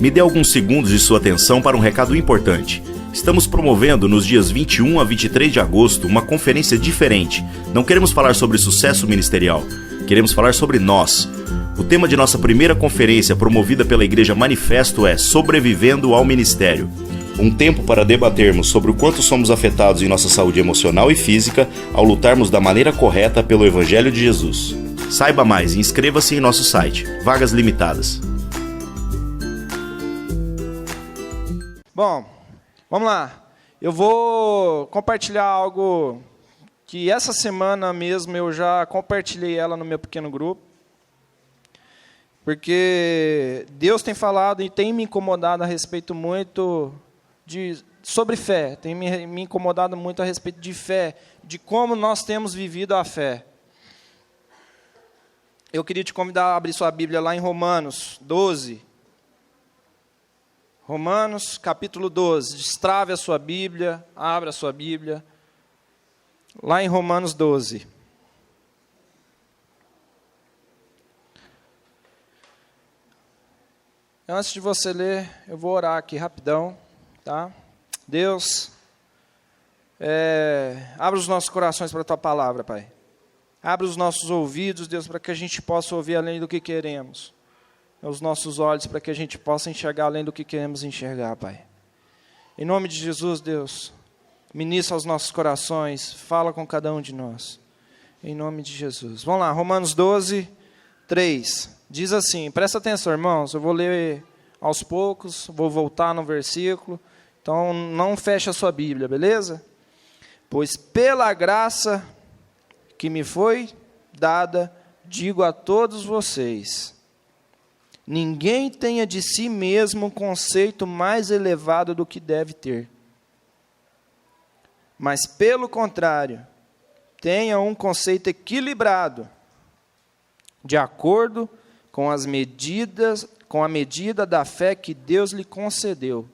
Me dê alguns segundos de sua atenção para um recado importante. Estamos promovendo nos dias 21 a 23 de agosto uma conferência diferente. Não queremos falar sobre sucesso ministerial, queremos falar sobre nós. O tema de nossa primeira conferência promovida pela Igreja Manifesto é Sobrevivendo ao Ministério. Um tempo para debatermos sobre o quanto somos afetados em nossa saúde emocional e física ao lutarmos da maneira correta pelo Evangelho de Jesus. Saiba mais e inscreva-se em nosso site. Vagas limitadas. Bom, vamos lá. Eu vou compartilhar algo que essa semana mesmo eu já compartilhei ela no meu pequeno grupo. Porque Deus tem falado e tem me incomodado a respeito muito sobre fé. Tem me incomodado muito a respeito de fé, de como nós temos vivido a fé. Eu queria te convidar a abrir sua Bíblia lá em Romanos 12. Romanos, capítulo 12. Destrave a sua Bíblia, abra a sua Bíblia. Lá em Romanos 12. Antes de você ler, eu vou orar aqui rapidão, tá? Deus, abra os nossos corações para a Tua palavra, Pai. Abra os nossos ouvidos, Deus, para que a gente possa ouvir além do que queremos. Os nossos olhos para que a gente possa enxergar além do que queremos enxergar, Pai. Em nome de Jesus, Deus, ministra aos nossos corações, fala com cada um de nós. Em nome de Jesus. Vamos lá, Romanos 12, 3. Diz assim, presta atenção, irmãos, eu vou ler aos poucos, vou voltar no versículo, então não feche a sua Bíblia, beleza? Pois pela graça que me foi dada, digo a todos vocês, ninguém tenha de si mesmo um conceito mais elevado do que deve ter. Mas, pelo contrário, tenha um conceito equilibrado, de acordo com a medida da fé que Deus lhe concedeu.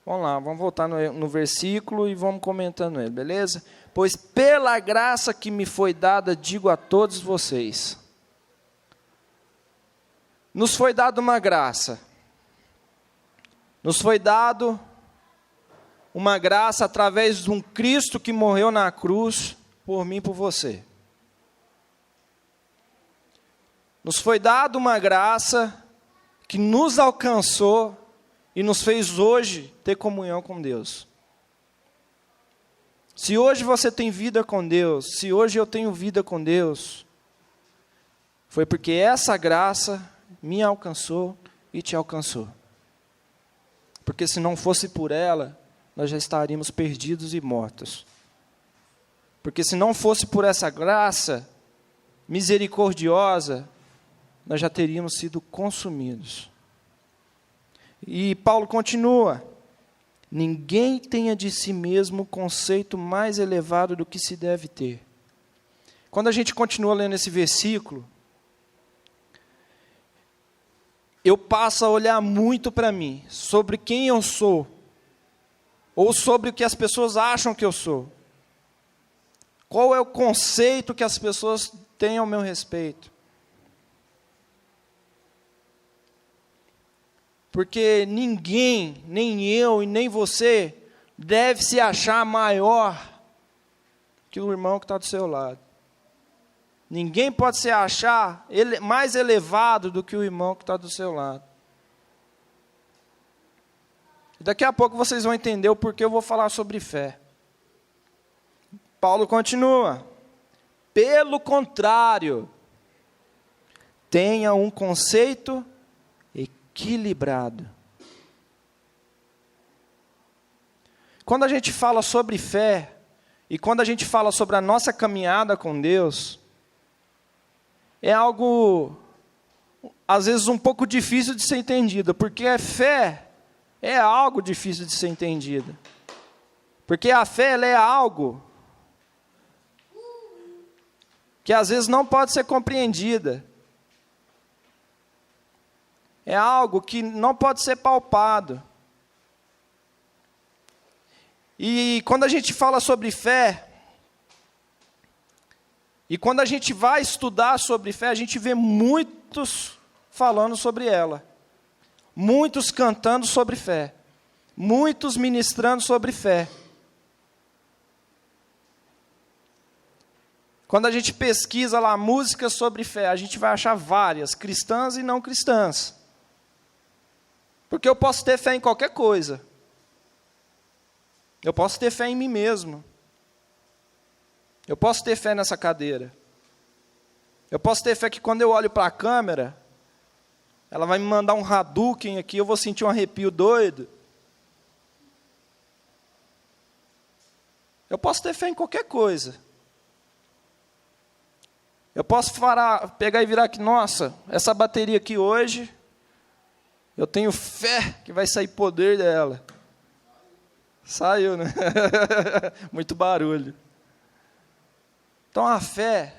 Vamos lá, vamos voltar no versículo e vamos comentando ele, beleza? Pois pela graça que me foi dada, digo a todos vocês. Nos foi dada uma graça. Nos foi dado uma graça através de um Cristo que morreu na cruz por mim e por você. Nos foi dada uma graça que nos alcançou e nos fez hoje ter comunhão com Deus. Se hoje você tem vida com Deus, se hoje eu tenho vida com Deus, foi porque essa graça me alcançou e te alcançou. Porque se não fosse por ela, nós já estaríamos perdidos e mortos. Porque se não fosse por essa graça misericordiosa, nós já teríamos sido consumidos. E Paulo continua, ninguém tenha de si mesmo um conceito mais elevado do que se deve ter. Quando a gente continua lendo esse versículo, eu passo a olhar muito para mim, sobre quem eu sou, ou sobre o que as pessoas acham que eu sou. Qual é o conceito que as pessoas têm ao meu respeito? Porque ninguém, nem eu e nem você, deve se achar maior que o irmão que está do seu lado. Ninguém pode se achar mais elevado do que o irmão que está do seu lado. Daqui a pouco vocês vão entender o porquê eu vou falar sobre fé. Paulo continua. Pelo contrário, tenha um conceito equilibrado. Quando a gente fala sobre fé, e quando a gente fala sobre a nossa caminhada com Deus, é algo, às vezes, um pouco difícil de ser entendido, porque a fé é algo difícil de ser entendido. Porque a fé, ela é algo que às vezes não pode ser compreendida. É algo que não pode ser palpado. E quando a gente fala sobre fé, e quando a gente vai estudar sobre fé, a gente vê muitos falando sobre ela. muitos cantando sobre fé, muitos ministrando sobre fé. Quando a gente pesquisa lá músicas sobre fé, a gente vai achar várias, cristãs e não cristãs. Porque eu posso ter fé em qualquer coisa. Eu posso ter fé em mim mesmo. Eu posso ter fé nessa cadeira. Eu posso ter fé que quando eu olho para a câmera, ela vai me mandar um Hadouken aqui, eu vou sentir um arrepio doido. Eu posso ter fé em qualquer coisa. Eu posso pegar e virar aqui, nossa, essa bateria aqui hoje, eu tenho fé que vai sair poder dela. Saiu, né? Muito barulho. Então a fé,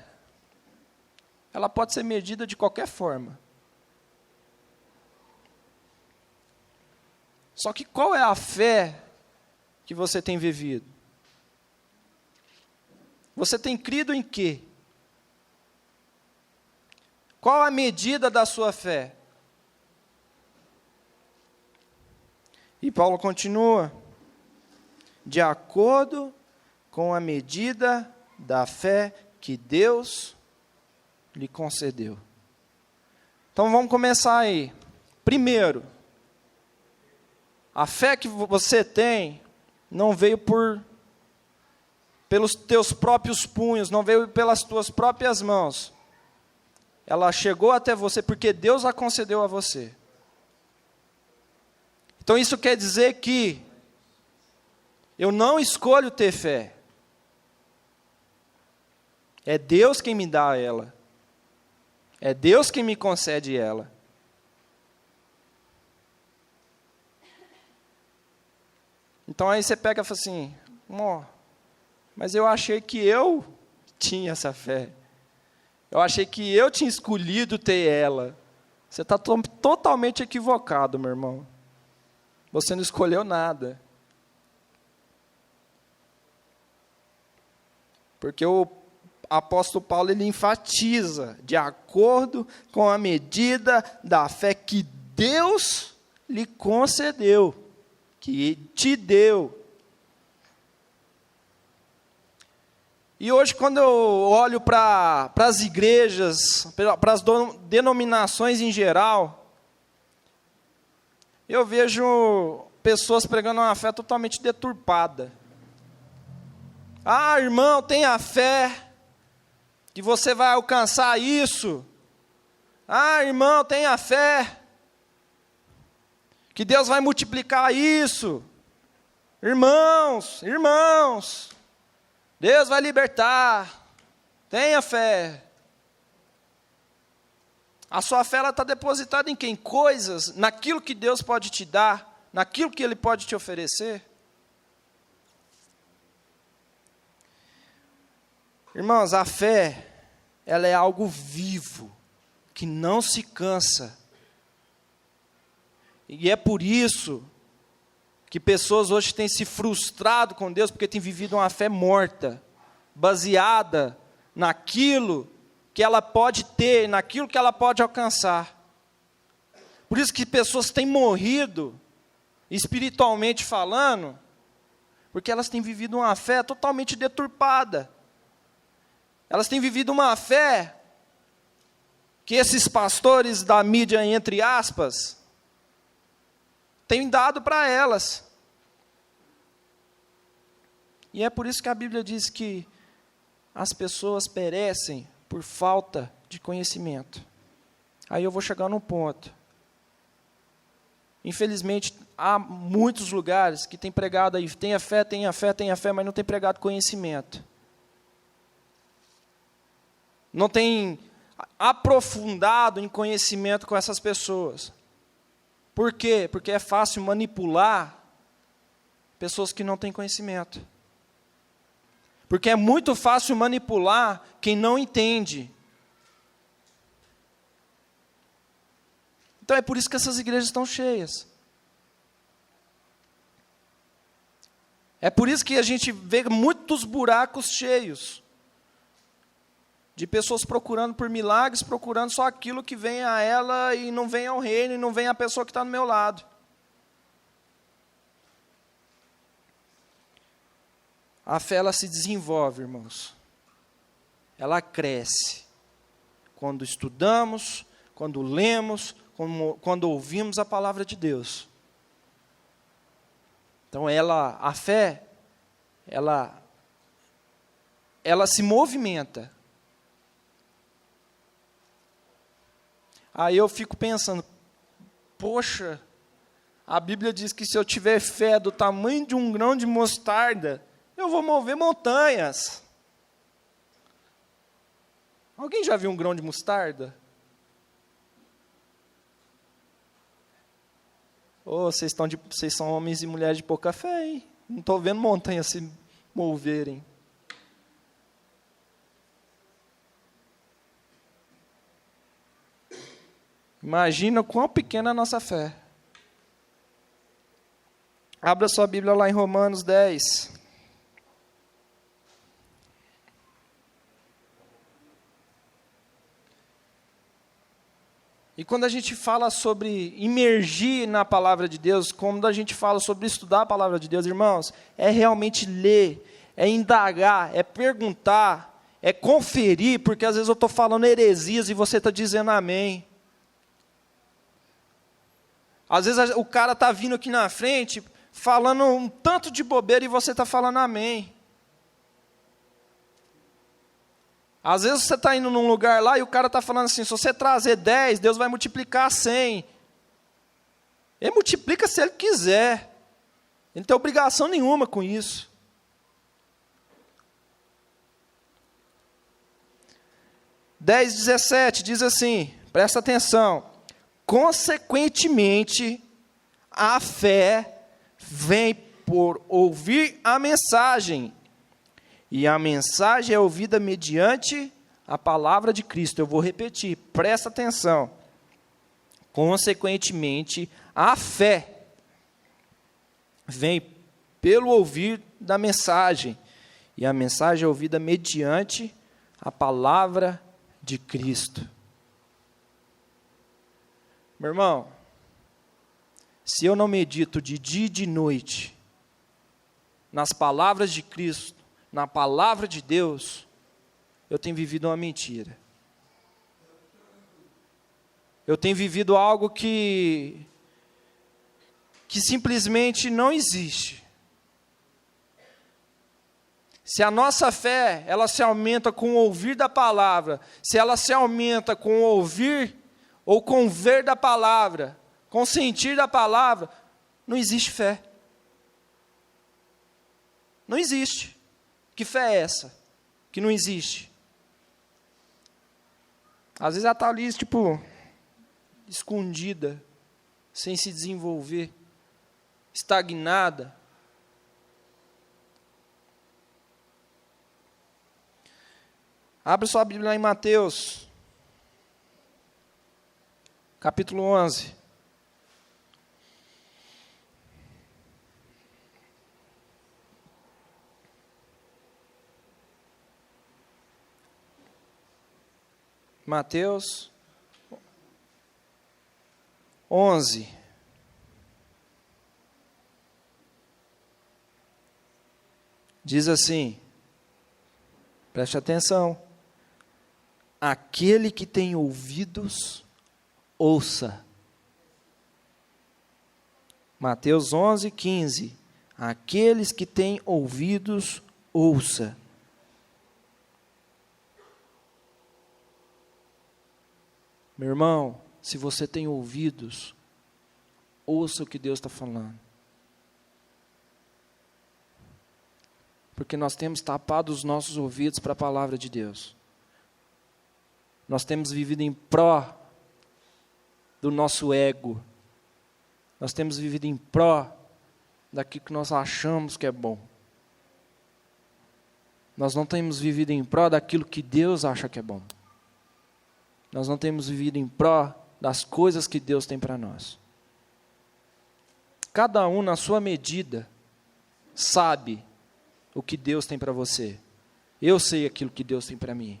ela pode ser medida de qualquer forma. Só que qual é a fé que você tem vivido? Você tem crido em quê? Qual a medida da sua fé? E Paulo continua, de acordo com a medida da fé que Deus lhe concedeu. Então vamos começar aí. Primeiro, a fé que você tem não veio pelos teus próprios punhos, não veio pelas tuas próprias mãos. Ela chegou até você porque Deus a concedeu a você. Então isso quer dizer que eu não escolho ter fé. É Deus quem me dá ela. É Deus quem me concede ela. Então aí você pega e fala assim, mas eu achei que eu tinha essa fé. Eu achei que eu tinha escolhido ter ela. Você está totalmente equivocado, meu irmão. Você não escolheu nada. Porque o apóstolo Paulo, ele enfatiza, de acordo com a medida da fé que Deus lhe concedeu, que te deu. E hoje, quando eu olho para as igrejas, para as denominações em geral, eu vejo pessoas pregando uma fé totalmente deturpada. Ah, irmão, tenha fé que você vai alcançar isso. Ah, irmão, tenha fé que Deus vai multiplicar isso. Irmãos, Deus vai libertar. Tenha fé. A sua fé está depositada em quem? Coisas, naquilo que Deus pode te dar, naquilo que Ele pode te oferecer. Irmãos, a fé, ela é algo vivo, que não se cansa. E é por isso que pessoas hoje têm se frustrado com Deus, porque têm vivido uma fé morta, baseada naquilo que ela pode ter, naquilo que ela pode alcançar. Por isso que pessoas têm morrido, espiritualmente falando, porque elas têm vivido uma fé totalmente deturpada. Elas têm vivido uma fé que esses pastores da mídia, entre aspas, têm dado para elas. E é por isso que a Bíblia diz que as pessoas perecem por falta de conhecimento. Aí eu vou chegar num ponto. Infelizmente, há muitos lugares que têm pregado aí, tenha fé, mas não tem pregado conhecimento. Não tem aprofundado em conhecimento com essas pessoas. Por quê? Porque é fácil manipular pessoas que não têm conhecimento. Porque é muito fácil manipular quem não entende. Então é por isso que essas igrejas estão cheias. É por isso que a gente vê muitos buracos cheios de pessoas procurando por milagres, procurando só aquilo que vem a ela e não vem ao reino, e não vem a pessoa que está do meu lado. A fé, ela se desenvolve, irmãos. Ela cresce. Quando estudamos, quando lemos, quando ouvimos a palavra de Deus. Então, a fé, ela se movimenta. Aí eu fico pensando, poxa, a Bíblia diz que se eu tiver fé do tamanho de um grão de mostarda, eu vou mover montanhas. Alguém já viu um grão de mostarda? Vocês são homens e mulheres de pouca fé, hein? Não estou vendo montanhas se moverem. Imagina quão pequena é a nossa fé. Abra sua Bíblia lá em Romanos 10. E quando a gente fala sobre imergir na palavra de Deus, quando a gente fala sobre estudar a palavra de Deus, irmãos, é realmente ler, é indagar, é perguntar, é conferir, porque às vezes eu estou falando heresias e você está dizendo amém. Às vezes o cara está vindo aqui na frente, falando um tanto de bobeira e você está falando amém. Às vezes você está indo num lugar lá e o cara está falando assim, se você trazer 10, Deus vai multiplicar 100. Ele multiplica se Ele quiser. Ele não tem obrigação nenhuma com isso. Dez, 17, diz assim, presta atenção. Consequentemente, a fé vem por ouvir a mensagem. E a mensagem é ouvida mediante a palavra de Cristo. Eu vou repetir, presta atenção. Consequentemente, a fé vem pelo ouvir da mensagem. E a mensagem é ouvida mediante a palavra de Cristo. Meu irmão, se eu não medito de dia e de noite nas palavras de Cristo, na palavra de Deus, eu tenho vivido uma mentira. Eu tenho vivido algo que simplesmente não existe. Se a nossa fé, ela se aumenta com o ouvir da palavra, se ela se aumenta com o ouvir ou com o ver da palavra, com o sentir da palavra, não existe fé. Não existe. Que fé é essa? Que não existe. Às vezes ela está ali, escondida, sem se desenvolver, estagnada. Abre sua Bíblia lá em Mateus, capítulo 11. Mateus 11. Diz assim, preste atenção. Aquele que tem ouvidos, ouça. Mateus 11, 15. Aqueles que têm ouvidos, ouça. Meu irmão, se você tem ouvidos, ouça o que Deus está falando. Porque nós temos tapado os nossos ouvidos para a palavra de Deus. Nós temos vivido em pró do nosso ego. Nós temos vivido em pró daquilo que nós achamos que é bom. Nós não temos vivido em pró daquilo que Deus acha que é bom. Nós não temos vivido em pró das coisas que Deus tem para nós. Cada um, na sua medida, sabe o que Deus tem para você. Eu sei aquilo que Deus tem para mim.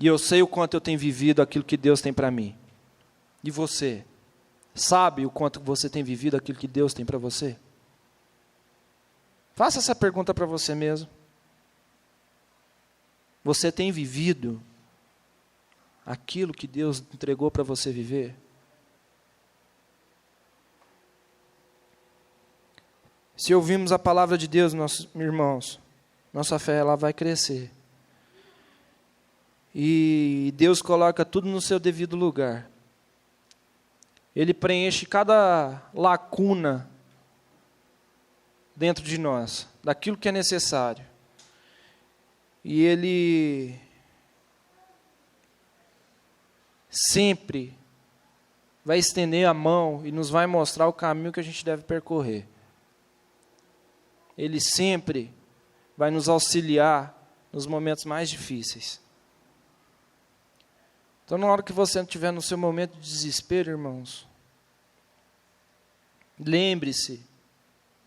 E eu sei o quanto eu tenho vivido aquilo que Deus tem para mim. E você? Sabe o quanto você tem vivido aquilo que Deus tem para você? Faça essa pergunta para você mesmo. Você tem vivido aquilo que Deus entregou para você viver? Se ouvirmos a palavra de Deus, nossos irmãos, nossa fé ela vai crescer. E Deus coloca tudo no seu devido lugar. Ele preenche cada lacuna dentro de nós, daquilo que é necessário. E Ele sempre vai estender a mão e nos vai mostrar o caminho que a gente deve percorrer. Ele sempre vai nos auxiliar nos momentos mais difíceis. Então, na hora que você estiver no seu momento de desespero, irmãos, lembre-se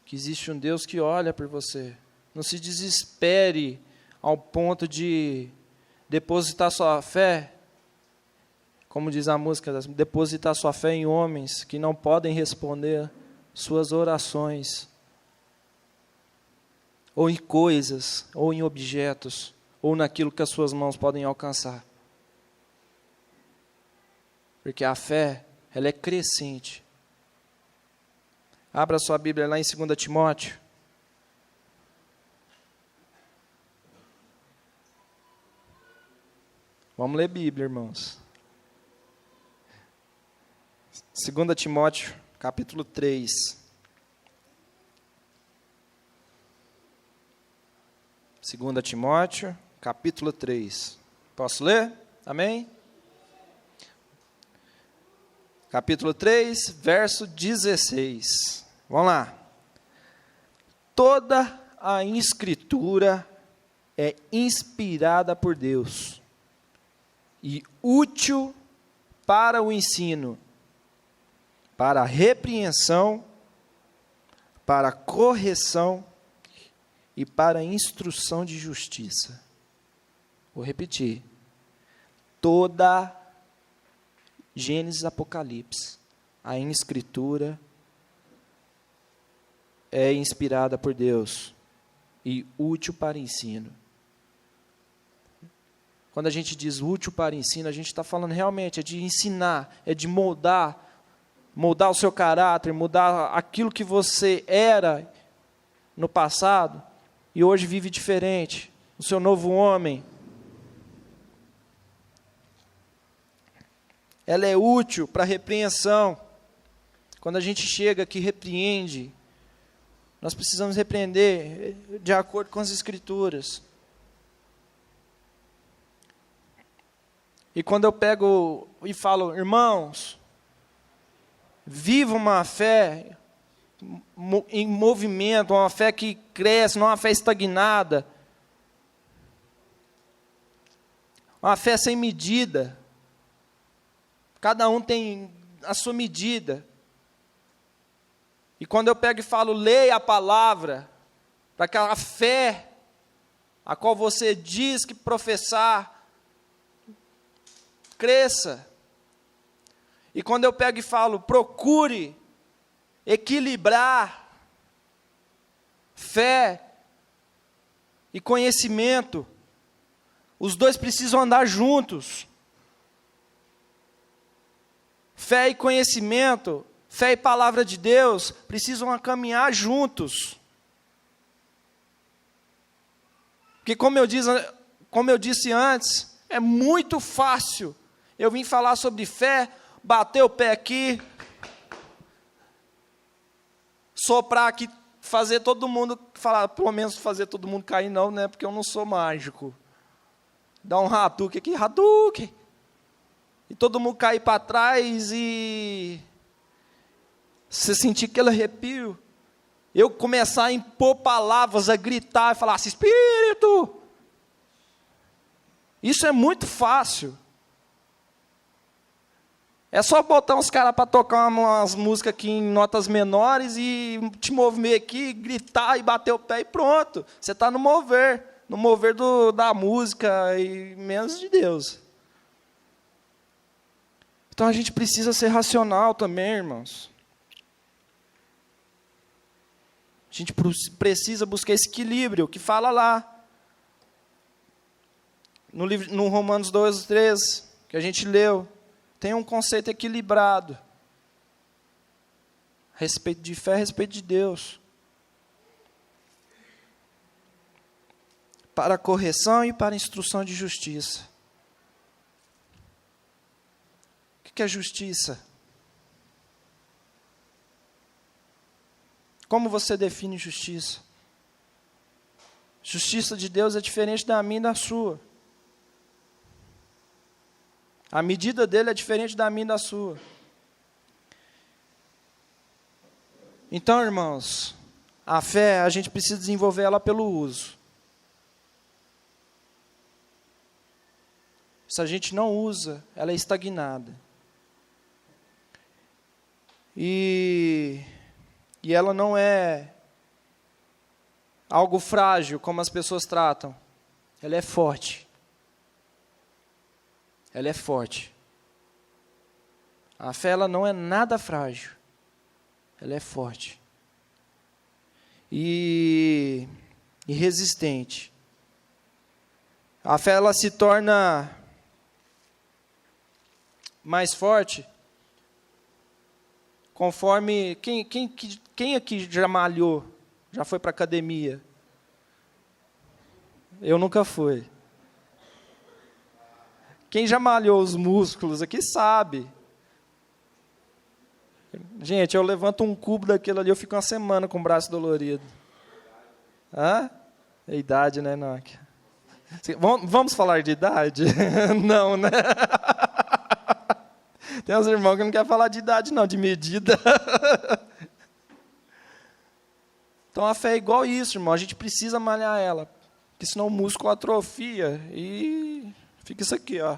que existe um Deus que olha por você. Não se desespere ao ponto de depositar sua fé, como diz a música, depositar sua fé em homens que não podem responder suas orações, ou em coisas, ou em objetos, ou naquilo que as suas mãos podem alcançar. Porque a fé, ela é crescente. Abra sua Bíblia lá em 2 Timóteo. Vamos ler Bíblia, irmãos. 2 Timóteo, capítulo 3. Segunda Timóteo, capítulo 3. Posso ler? Amém? Capítulo 3, verso 16. Vamos lá. Toda a Escritura é inspirada por Deus e útil para o ensino, para a repreensão, para a correção e para a instrução de justiça. Vou repetir. Toda Gênesis, Apocalipse, a Escritura é inspirada por Deus e útil para ensino. Quando a gente diz útil para ensino, a gente está falando realmente de ensinar, é de moldar o seu caráter, mudar aquilo que você era no passado e hoje vive diferente, o seu novo homem. Ela é útil para repreensão. Quando a gente chega aqui e repreende, nós precisamos repreender de acordo com as Escrituras. E quando eu pego e falo, irmãos, viva uma fé em movimento, uma fé que cresce, não uma fé estagnada. Uma fé sem medida. Cada um tem a sua medida. E quando eu pego e falo, leia a palavra, para que a fé, a qual você diz que professar, cresça. E quando eu pego e falo, procure equilibrar fé e conhecimento, os dois precisam andar juntos. Fé e conhecimento, fé e palavra de Deus, precisam caminhar juntos. Porque como eu disse antes, é muito fácil eu vim falar sobre fé, bater o pé aqui, soprar aqui, fazer todo mundo, falar, pelo menos fazer todo mundo cair não, né? Porque eu não sou mágico. Dar um Hadouken aqui, Hadouken. E todo mundo cair para trás e você sentir aquele arrepio. Eu começar a impor palavras, a gritar e falar assim, Espírito. Isso é muito fácil. É só botar uns caras para tocar umas músicas aqui em notas menores e te mover aqui, gritar e bater o pé e pronto. Você está no mover da música e menos de Deus. Então a gente precisa ser racional também, irmãos. A gente precisa buscar esse equilíbrio, que fala lá. No Romanos 2:3, que a gente leu, tem um conceito equilibrado. A respeito de fé, a respeito de Deus. Para a correção e para a instrução de justiça. O que é justiça? Como você define justiça? Justiça de Deus é diferente da minha e da sua. A medida dele é diferente da minha e da sua. Então, irmãos, a fé, a gente precisa desenvolver ela pelo uso. Se a gente não usa, ela é estagnada. E ela não é algo frágil, como as pessoas tratam. Ela é forte. Ela é forte. A fé, ela não é nada frágil. Ela é forte. E resistente. A fé, ela se torna mais forte conforme... Quem aqui já malhou? Já foi para a academia? Eu nunca fui. Quem já malhou os músculos aqui sabe. Gente, eu levanto um cubo daquilo ali, eu fico uma semana com o braço dolorido. Hã? É idade, né, Nokia? Vamos falar de idade? Não, né? Tem uns irmãos que não querem falar de idade, não, de medida. Então a fé é igual isso, irmão. A gente precisa malhar ela. Porque senão o músculo atrofia e fica isso aqui, ó.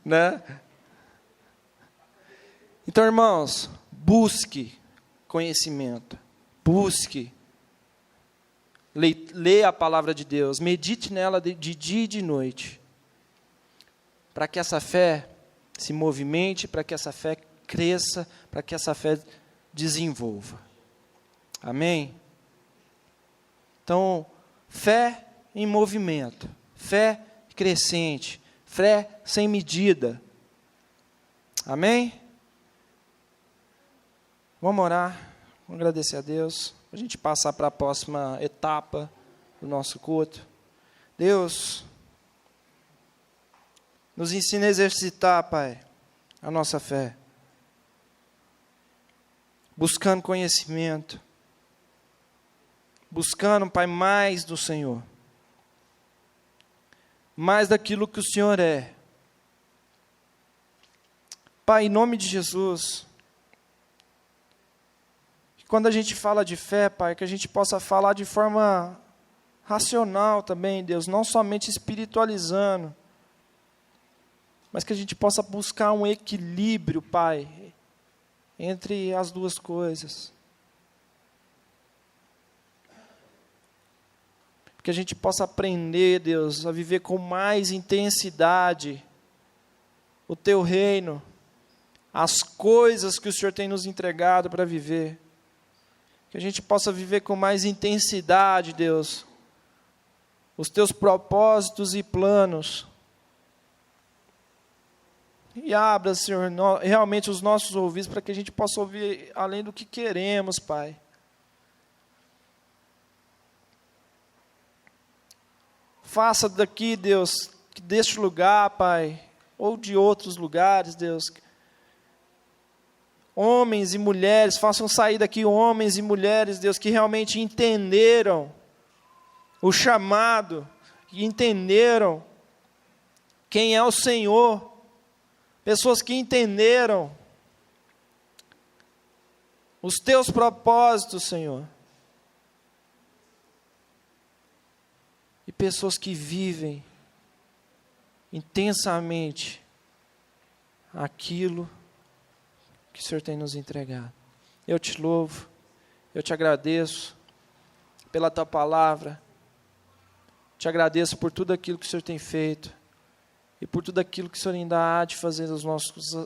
Né? Então, irmãos, busque conhecimento. Busque. Leia a palavra de Deus. Medite nela de dia e de noite. Para que essa fé se movimente, para que essa fé cresça, para que essa fé desenvolva. Amém? Então, fé em movimento, fé crescente, fé sem medida. Amém? Vamos orar, vamos agradecer a Deus, a gente passar para a próxima etapa do nosso culto. Deus, nos ensina a exercitar, Pai, a nossa fé. Buscando conhecimento. Buscando, Pai, mais do Senhor. Mais daquilo que o Senhor é. Pai, em nome de Jesus, quando a gente fala de fé, Pai, que a gente possa falar de forma racional também, Deus, não somente espiritualizando, mas que a gente possa buscar um equilíbrio, Pai, entre as duas coisas. Que a gente possa aprender, Deus, a viver com mais intensidade o Teu reino, as coisas que o Senhor tem nos entregado para viver. Que a gente possa viver com mais intensidade, Deus, os Teus propósitos e planos. E abra, Senhor, realmente os nossos ouvidos para que a gente possa ouvir além do que queremos, Pai. Faça daqui, Deus, deste lugar, Pai, ou de outros lugares, Deus, homens e mulheres, façam sair daqui homens e mulheres, Deus, que realmente entenderam o chamado, que entenderam quem é o Senhor, pessoas que entenderam os Teus propósitos, Senhor, e pessoas que vivem intensamente aquilo que o Senhor tem nos entregado. Eu te louvo, eu te agradeço pela Tua palavra, Te agradeço por tudo aquilo que o Senhor tem feito e por tudo aquilo que o Senhor ainda há de fazer nas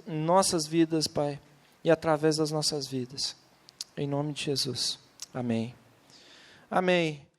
nossas vidas, Pai, e através das nossas vidas. Em nome de Jesus. Amém. Amém.